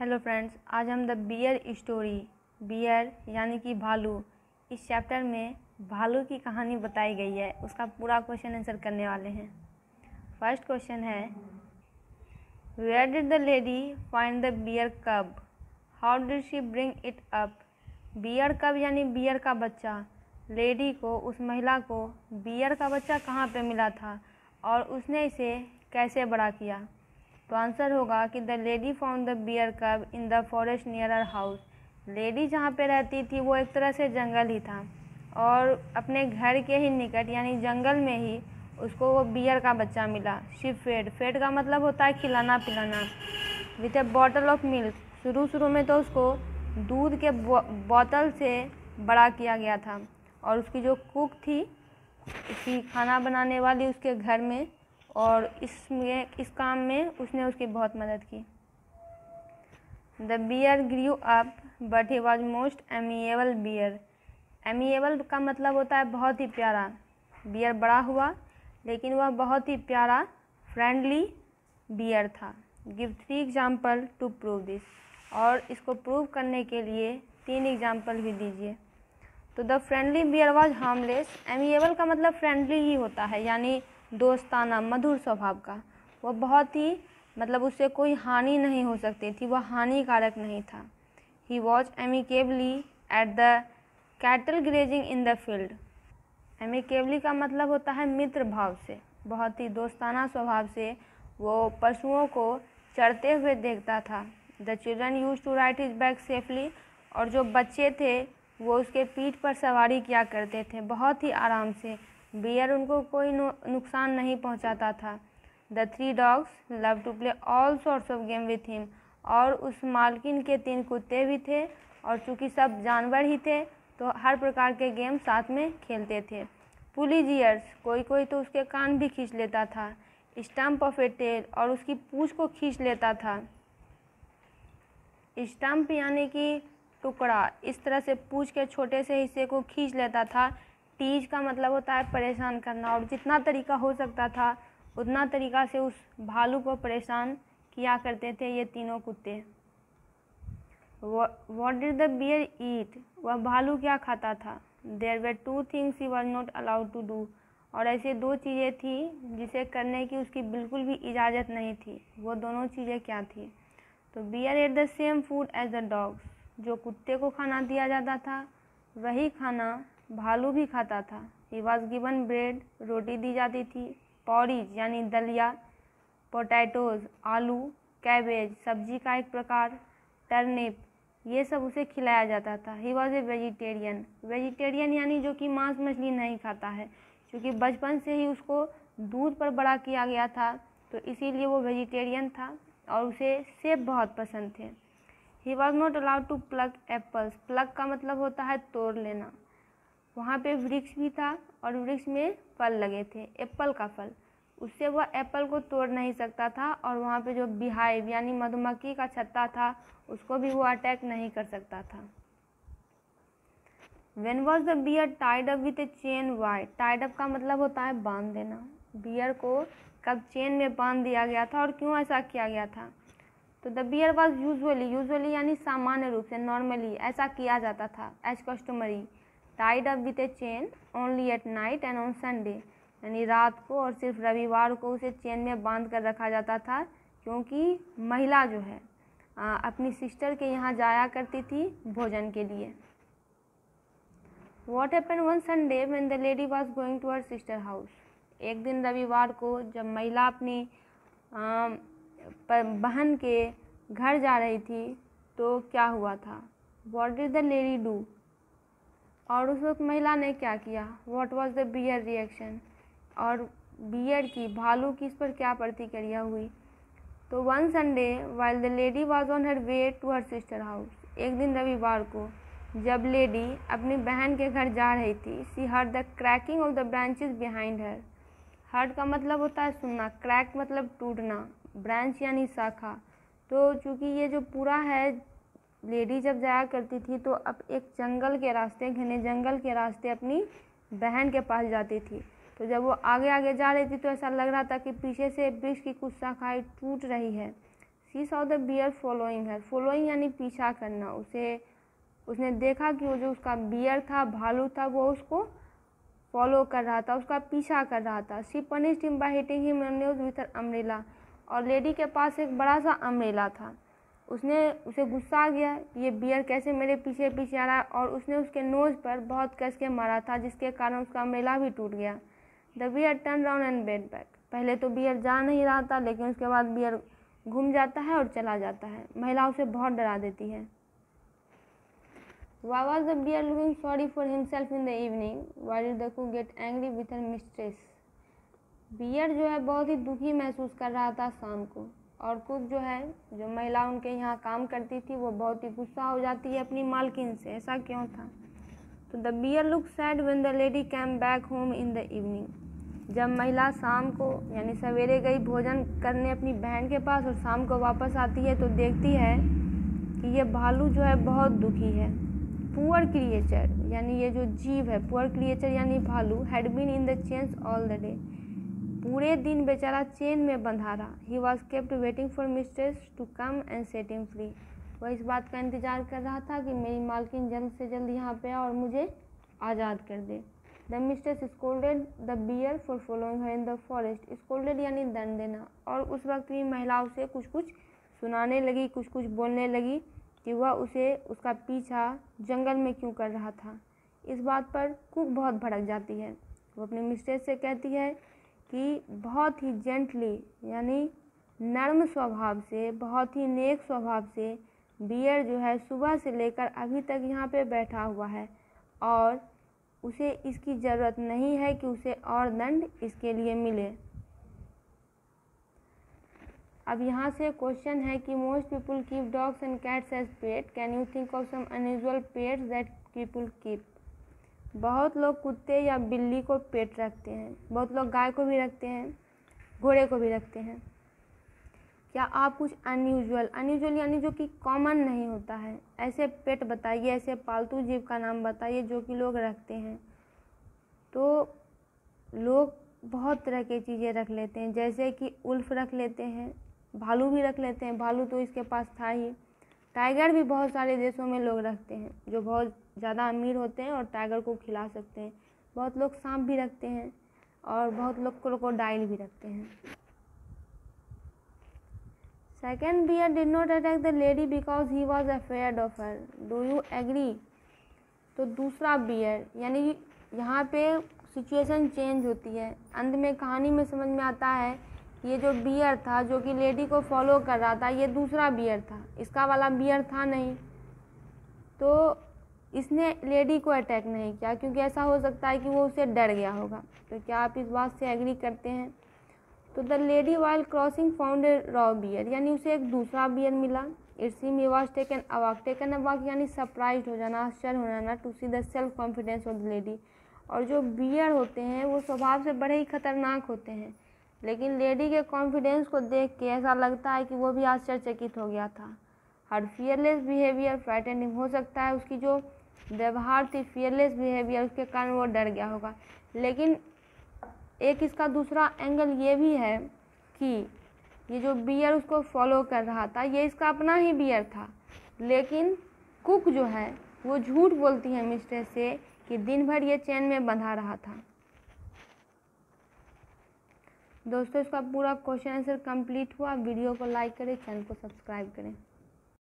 Hello friends, आज हम the beer story, beer यानी कि भालू, इस चैप्टर में भालू की कहानी बताई गई है। उसका पूरा क्वेश्चन आंसर करने वाले हैं। फर्स्ट क्वेश्चन है, where did the lady find the bear cub? How did she bring it up? Bear cub यानी बियर का बच्चा। लेडी को, उस महिला को बियर का बच्चा कहाँ पे मिला था और उसने इसे कैसे बड़ा किया? तो आंसर होगा कि the lady found the bear cub in the forest near her house. Lady जहाँ पे रहती थी वो एक तरह से जंगल ही था और अपने घर के ही निकट यानी जंगल में ही उसको वो बियर का बच्चा मिला। शी फेड, फेड का मतलब होता है खिलाना पिलाना। With A bottle of milk, शुरू में तो उसको दूध के बोतल से बड़ा किया गया था और उसकी जो कुक थी, उसकी खाना बनाने वाली उसके घर में, और इस काम में उसने उसकी बहुत मदद की। The bear grew up but he was most amiable bear. Amiable का मतलब होता है बहुत ही प्यारा। बियर बड़ा हुआ लेकिन वह बहुत ही प्यारा फ्रेंडली बियर था। Give 3 example to prove this, और इसको प्रूव करने के लिए 3 एग्जाम्पल भी दीजिए। तो the friendly bear was harmless. Amiable का मतलब फ्रेंडली ही होता है, यानी दोस्ताना, मधुर स्वभाव का। वह बहुत ही उससे कोई हानि नहीं हो सकती थी, वह हानिकारक नहीं था। He was amicably at the cattle grazing in the field. Amicably का मतलब होता है मित्र भाव से, बहुत ही दोस्ताना स्वभाव से वो पशुओं को चरते हुए देखता था। The children use to ride his back safely, और जो बच्चे थे वो उसके पीठ पर सवारी किया करते थे बहुत ही आराम से। बियर उनको कोई नुकसान नहीं पहुंचाता था। The 3 dogs love to play all sorts of game with him, और उस मालकिन के 3 कुत्ते भी थे और चूँकि सब जानवर ही थे तो हर प्रकार के गेम साथ में खेलते थे। पुल हिज ईयर्स, कोई तो उसके कान भी खींच लेता था। स्टम्प ऑफ ए टेल, और उसकी पूँछ को खींच लेता था। स्टम्प यानी कि टुकड़ा, इस तरह से पूँछ के छोटे से हिस्से को खींच लेता था। टीज का मतलब होता है परेशान करना, और जितना तरीका हो सकता था उतना तरीका से उस भालू को परेशान किया करते थे ये तीनों कुत्ते। What did the bear eat? वह भालू क्या खाता था? There were 2 things he was not allowed to do, और ऐसे 2 चीज़ें थी जिसे करने की उसकी बिल्कुल भी इजाज़त नहीं थी। वो दोनों चीज़ें क्या थी? तो bear ate the same food as the dogs। जो कुत्ते को खाना दिया जाता था वही खाना भालू भी खाता था। ही वॉज गिवन ब्रेड, रोटी दी जाती थी। पॉरीज यानी दलिया। पोटैटोज, आलू। कैबेज, सब्जी का एक प्रकार। टर्निप, ये सब उसे खिलाया जाता था। He was a vegetarian. Vegetarian यानी जो कि मांस मछली नहीं खाता है, क्योंकि बचपन से ही उसको दूध पर बड़ा किया गया था तो इसीलिए वो वेजिटेरियन था और उसे सेब बहुत पसंद थे। He was not allowed to plug apples. Plug का मतलब होता है तोड़ लेना। वहाँ पे वृक्ष भी था और वृक्ष में फल लगे थे, एप्पल का फल, उससे वह एप्पल को तोड़ नहीं सकता था। और वहाँ पे जो बीहाइव यानी मधुमक्खी का छत्ता था उसको भी वो अटैक नहीं कर सकता था। When was the bear tied up with a chain? Why? Tied up का मतलब होता है बांध देना। बियर को कब चेन में बांध दिया गया था और क्यों ऐसा किया गया था? तो द बियर वॉज यूजुअली यानी सामान्य रूप से, नॉर्मली ऐसा किया जाता था, as customary, tied up with a chain only at night and on Sunday, यानी रात को और सिर्फ रविवार को उसे चेन में बांध कर रखा जाता था, क्योंकि महिला जो है अपनी सिस्टर के यहाँ जाया करती थी भोजन के लिए। What happened one Sunday when the lady was going to her sister house? एक दिन रविवार को जब महिला अपनी बहन के घर जा रही थी तो क्या हुआ था? What did the lady do? और उस वक्त महिला ने क्या किया? What was the bear reaction? और बियर की, भालू की इस पर क्या प्रतिक्रिया हुई? तो one Sunday while the lady was on her way to her sister house, एक दिन रविवार को जब लेडी अपनी बहन के घर जा रही थी, she heard the cracking of the branches behind her. Heard का मतलब होता है सुनना, क्रैक मतलब टूटना, ब्रांच यानी शाखा। तो चूँकि ये जो पूरा है, लेडी जब जाया करती थी तो अब एक जंगल के रास्ते, घने जंगल के रास्ते अपनी बहन के पास जाती थी। तो जब वो आगे आगे जा रही थी तो ऐसा लग रहा था कि पीछे से वृक्ष की कुछ शाखाएं टूट रही है। She saw the bear following her. Following यानी पीछा करना। उसने देखा कि वो जो उसका बियर था, भालू था, वो उसको फॉलो कर रहा था, उसका पीछा कर रहा था। She punished him by hitting him with her umbrella. और लेडी के पास एक बड़ा सा अम्ब्रेला था। उसे गुस्सा आ गया, ये बियर कैसे मेरे पीछे पीछे आ रहा है, और उसने उसके नोज़ पर बहुत कस के मारा था, जिसके कारण उसका अम्ब्रेला भी टूट गया। The beer turn round and went back. पहले तो बियर जा नहीं रहा था, लेकिन उसके बाद बियर घूम जाता है और चला जाता है। महिला उसे बहुत डरा देती है। Why was the bear looking sorry for himself in the evening? Why did the cook get angry with her mistress? Bear जो है बहुत ही दुखी महसूस कर रहा था शाम को, और कुक जो है, जो महिला उनके यहाँ काम करती थी, वो बहुत ही गुस्सा हो जाती है अपनी मालकिन से। ऐसा क्यों था? तो the bear look sad when the lady came back home in the evening. जब महिला शाम को यानी सवेरे गई भोजन करने अपनी बहन के पास और शाम को वापस आती है, तो देखती है कि ये भालू जो है बहुत दुखी है। पुअर क्रिएचर यानी ये जो जीव है, पुअर क्रिएचर यानी भालू, had been in the chains all the day. पूरे दिन बेचारा चेन में बंधा रहा। He was kept waiting for mistress to come and set him free. वह इस बात का इंतजार कर रहा था कि मेरी मालकिन जल्द से जल्द यहाँ पे आए और मुझे आज़ाद कर दे। The mistress scolded the bear for following her in the forest. Scolded यानी दंड देना। और उस वक्त भी महिला उसे कुछ कुछ सुनाने लगी, कुछ कुछ बोलने लगी कि वह उसे उसका पीछा जंगल में क्यों कर रहा था। इस बात पर कुक बहुत भड़क जाती है। वो अपने मिस्ट्रेस से कहती है कि बहुत ही जेंटली यानी नर्म स्वभाव से, बहुत ही नेक स्वभाव से बियर जो है सुबह से लेकर अभी तक यहाँ पे बैठा हुआ है, और उसे इसकी ज़रूरत नहीं है कि उसे और दंड इसके लिए मिले। अब यहाँ से क्वेश्चन है कि most people keep dogs and cats as pet. Can you think of some unusual pets that people keep. बहुत लोग कुत्ते या बिल्ली को पेट रखते हैं, बहुत लोग गाय को भी रखते हैं, घोड़े को भी रखते हैं। क्या आप कुछ अनयूजुअल यानी जो कि कॉमन नहीं होता है, ऐसे पेट बताइए, ऐसे पालतू जीव का नाम बताइए जो कि लोग रखते हैं। तो लोग बहुत तरह की चीज़ें रख लेते हैं, जैसे कि उल्फ रख लेते हैं, भालू भी रख लेते हैं। भालू तो इसके पास था ही। टाइगर भी बहुत सारे देशों में लोग रखते हैं जो बहुत ज़्यादा अमीर होते हैं और टाइगर को खिला सकते हैं। बहुत लोग सांप भी रखते हैं और बहुत लोग क्रोकोडाइल भी रखते हैं। Second, bear did not attack the lady because he was afraid of her. Do you agree. तो दूसरा बियर यानी यहाँ पे सिचुएशन चेंज होती है। अंत में कहानी में समझ में आता है ये जो बियर था जो कि लेडी को फॉलो कर रहा था, ये दूसरा बियर था, इसका वाला बियर था नहीं। तो इसने लेडी को अटैक नहीं किया, क्योंकि ऐसा हो सकता है कि वो उसे डर गया होगा। तो क्या आप इस बात से एग्री करते हैं। तो the lady while crossing found a raw bear, यानी उसे एक दूसरा बियर मिला। It seem he was taken aback यानी सरप्राइज हो जाना, आश्चर्य हो जाना, to see the self confidence of the lady. और जो बियर होते हैं वो स्वभाव से बड़े ही खतरनाक होते हैं, लेकिन लेडी के कॉन्फिडेंस को देख के ऐसा लगता है कि वो भी आश्चर्यचकित हो गया था। हर फियरलेस बिहेवियर फ्राइटेंड हिम। हो सकता है उसकी जो व्यवहार थी, फियरलेस बिहेवियर, उसके कारण वो डर गया होगा। लेकिन एक इसका दूसरा एंगल ये भी है कि ये जो बियर उसको फॉलो कर रहा था ये इसका अपना ही बियर था, लेकिन कुक जो है वो झूठ बोलती है मिस्ट्रेस से कि दिन भर ये चैन में बंधा रहा था। दोस्तों, इसका पूरा क्वेश्चन आंसर कंप्लीट हुआ। वीडियो को लाइक करें, चैनल को सब्सक्राइब करें।